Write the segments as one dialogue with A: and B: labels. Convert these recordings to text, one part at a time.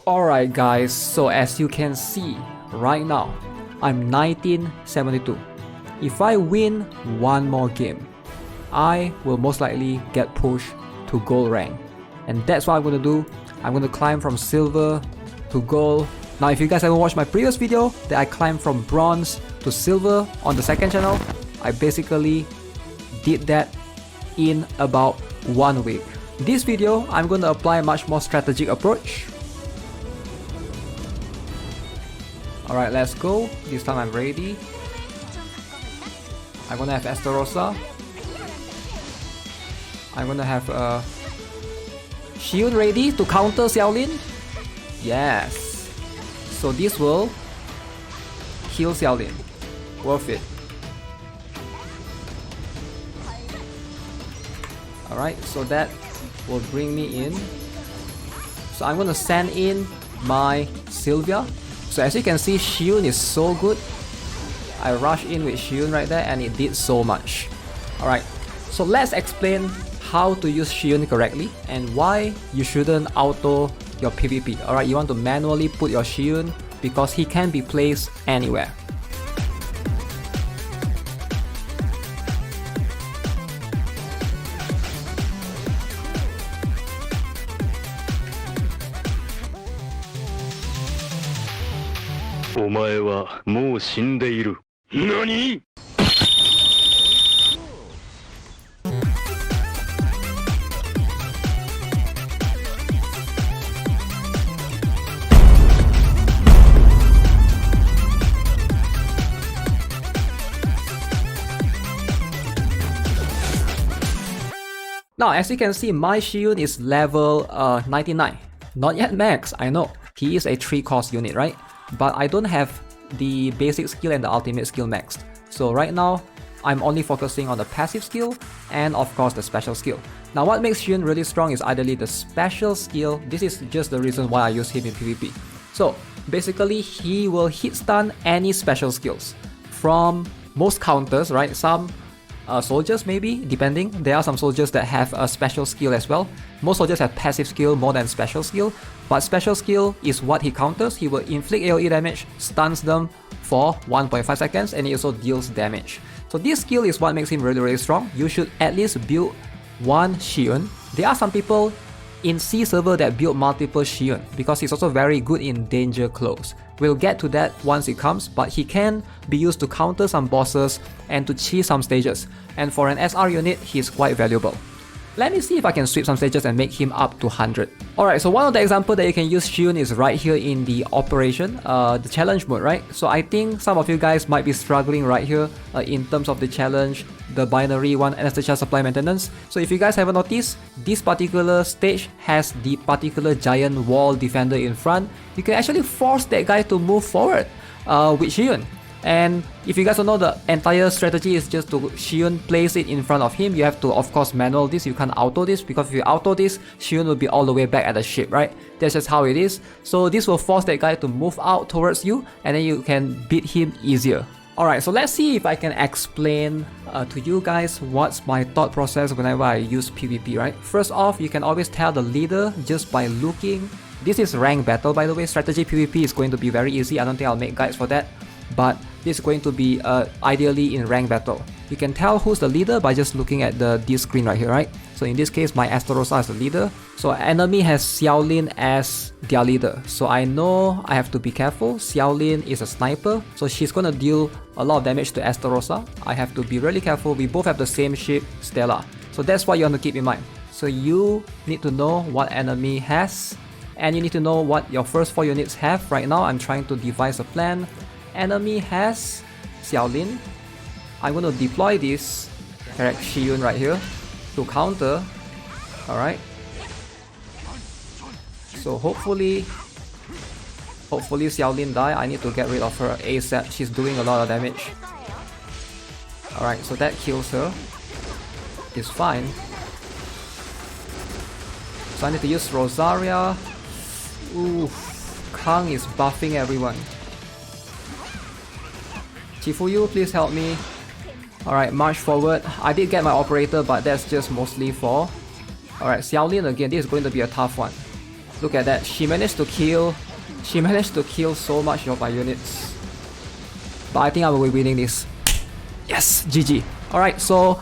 A: Alright guys, so as you can see right now, I'm 1972. If I win one more game, I will most likely get pushed to gold rank. And that's what I'm gonna do. I'm gonna climb from silver to gold. Now if you guys haven't watched my previous video that I climbed from bronze to silver on the second channel, I basically did that in about 1 week. This video, I'm gonna apply a much more strategic approach. Alright, let's go. This time I'm ready. I'm gonna have Estarossa. I'm gonna have Shion ready to counter Xiaolin. Yes. So this will kill Xiaolin. Worth it. Alright, so that will bring me in. So I'm gonna send in my Sylvia. So as you can see, Shion is so good. I rushed in with Shion right there and it did so much. Alright, so let's explain how to use Shion correctly and why you shouldn't auto your PvP. Alright, you want to manually put your Shion because he can be placed anywhere. Now as you can see, my Shion is level 99. Not yet max, I know. He is a 3-cost unit, right? But I don't have the basic skill and the ultimate skill maxed. So right now, I'm only focusing on the passive skill and of course the special skill. Now what makes Shion really strong is ideally the special skill. This is just the reason why I use him in PvP. So basically, he will hit stun any special skills from most counters, right? Some soldiers maybe, depending. There are some soldiers that have a special skill as well. Most soldiers have passive skill more than special skill, but special skill is what he counters. He will inflict AoE damage, stuns them for 1.5 seconds, and he also deals damage. So this skill is what makes him really strong. You should at least build one Shion. There are some people in C server that build multiple Shion because he's also very good in danger close. We'll get to that once it comes, but he can be used to counter some bosses and to cheese some stages. And for an SR unit, he's quite valuable. Let me see if I can sweep some stages and make him up to 100. Alright, so one of the examples that you can use Shion is right here in the operation, the challenge mode, right? So I think some of you guys might be struggling right here in terms of the challenge, the binary one, anesthesia supply maintenance. So if you guys haven't noticed, this particular stage has the particular giant wall defender in front. You can actually force that guy to move forward with Shion. And if you guys don't know, the entire strategy is just to Shion place it in front of him. You have to of course manual this, you can't auto this, because if you auto this, Shion will be all the way back at the ship, right? That's just how it is. So this will force that guy to move out towards you and then you can beat him easier. Alright, so let's see if I can explain to you guys what's my thought process whenever I use PvP, right? First off, you can always tell the leader just by looking. This is rank battle, by the way. Strategy PvP is going to be very easy. I don't think I'll make guides for that. But this is going to be ideally in rank battle. You can tell who's the leader by just looking at this screen right here, right? So in this case, my Estarossa is the leader. So enemy has Xiaolin as their leader. So I know I have to be careful. Xiaolin is a sniper, so she's gonna deal a lot of damage to Estarossa. I have to be really careful. We both have the same ship, Stella. So that's what you want to keep in mind. So you need to know what enemy has, and you need to know what your first 4 units have. Right now, I'm trying to devise a plan. Enemy has Xiaolin. I'm going to deploy this correct Shion right here to counter. Alright. So hopefully Xiaolin die. I need to get rid of her ASAP. She's doing a lot of damage. Alright, so that kills her. It's fine. So I need to use Rosaria. Ooh, Kang is buffing everyone. Chifuyu, please help me. Alright, march forward. I did get my operator, but that's just mostly for... Alright, Xiaolin again. This is going to be a tough one. Look at that. She managed to kill so much of my units. But I think I will be winning this. Yes, GG. Alright, so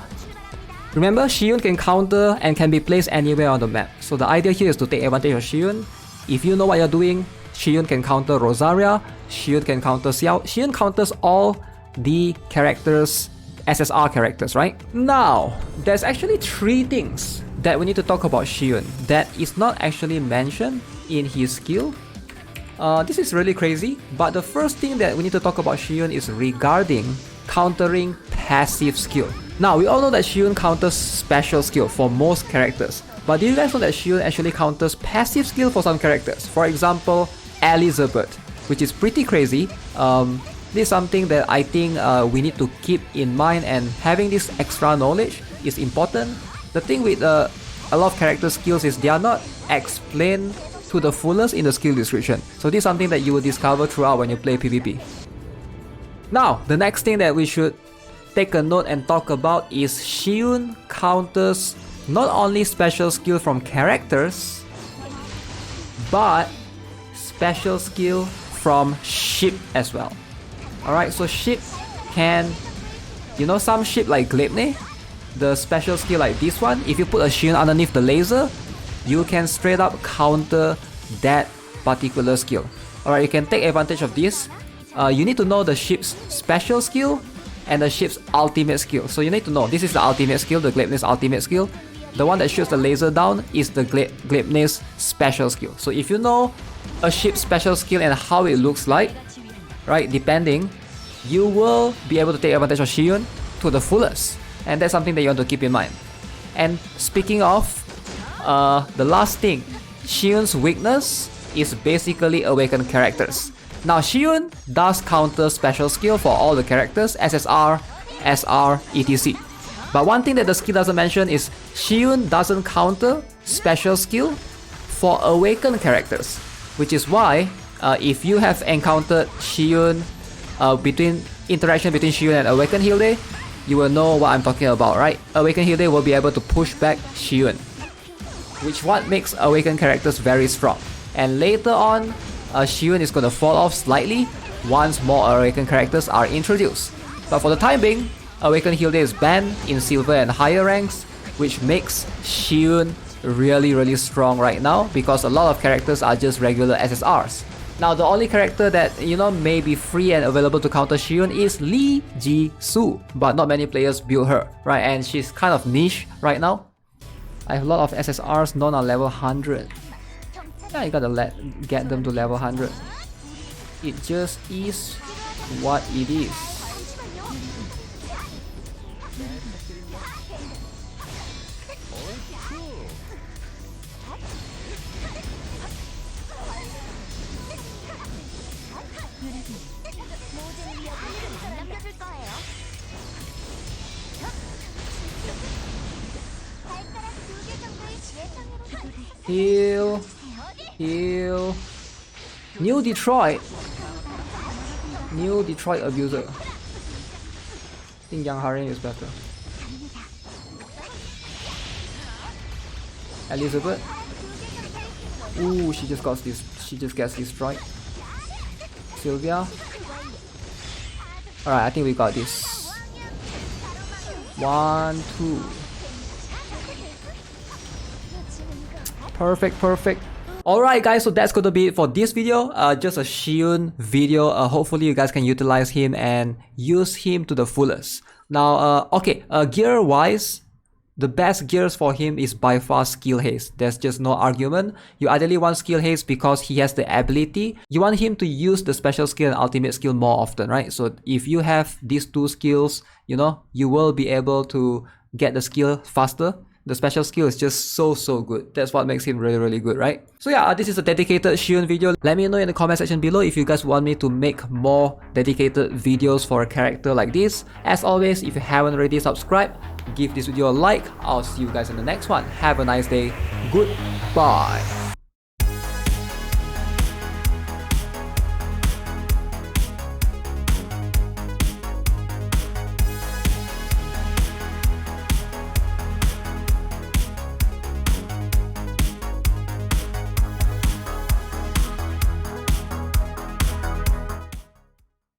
A: remember, Shion can counter and can be placed anywhere on the map. So the idea here is to take advantage of Shion. If you know what you're doing, Shion can counter Rosaria, Shion can counter Xiao. Shion counters all the characters, SSR characters, right? Now, there's actually 3 things that we need to talk about Shion that is not actually mentioned in his skill. This is really crazy, but the first thing that we need to talk about Shion is regarding countering passive skill. Now, we all know that Shion counters special skill for most characters, but do you guys know that Shion actually counters passive skill for some characters? For example, Elizabeth, which is pretty crazy. This is something that I think we need to keep in mind, and having this extra knowledge is important. The thing with a lot of character skills is they are not explained to the fullest in the skill description. So this is something that you will discover throughout when you play PvP. Now, the next thing that we should take a note and talk about is Shion counters not only special skill from characters, but special skill from ship as well. Alright, so ship can, you know, some ship like Gleipnir, the special skill like this one, if you put a Shion underneath the laser, you can straight up counter that particular skill. Alright, you can take advantage of this. You need to know the ship's special skill and the ship's ultimate skill. So you need to know, this is the ultimate skill, the Gleipnir's ultimate skill. The one that shoots the laser down is the Gleipnir's special skill. So if you know a ship's special skill and how it looks like, right, depending, you will be able to take advantage of Shion to the fullest. And that's something that you want to keep in mind. And speaking of, the last thing, Shion's weakness is basically awakened characters. Now, Shion does counter special skill for all the characters, SSR, SR, etc. But one thing that the skill doesn't mention is Shion doesn't counter special skill for awakened characters. Which is why, if you have encountered Shion, interaction between Shion and Awakened Hilde, you will know what I'm talking about, right? Awakened Hilde will be able to push back Shion, which what makes Awakened characters very strong. And later on, Shion is going to fall off slightly once more Awakened characters are introduced. But for the time being, Awakened Hilde is banned in silver and higher ranks, which makes Shion really strong right now because a lot of characters are just regular SSRs. Now, the only character that, you know, may be free and available to counter Shion is Lee Ji-soo, but not many players build her, right? And she's kind of niche right now. I have a lot of SSRs known on level 100. Yeah, you gotta get them to level 100. It just is what it is. Heal. Heal. New Detroit abuser. I think Young Harin is better. Elizabeth. Ooh, she just gets destroyed. Sylvia. Alright, I think we got this. 1, 2. Perfect. Alright guys, so that's going to be it for this video. Just a Shion video. Hopefully you guys can utilize him and use him to the fullest. Now, gear wise, the best gears for him is by far skill haste. There's just no argument. You ideally want skill haste because he has the ability. You want him to use the special skill and ultimate skill more often, right? So if you have these two skills, you know, you will be able to get the skill faster. The special skill is just so good. That's what makes him really good, right? So yeah, this is a dedicated Shion video. Let me know in the comment section below if you guys want me to make more dedicated videos for a character like this. As always, if you haven't already subscribed, give this video a like. I'll see you guys in the next one. Have a nice day. Goodbye.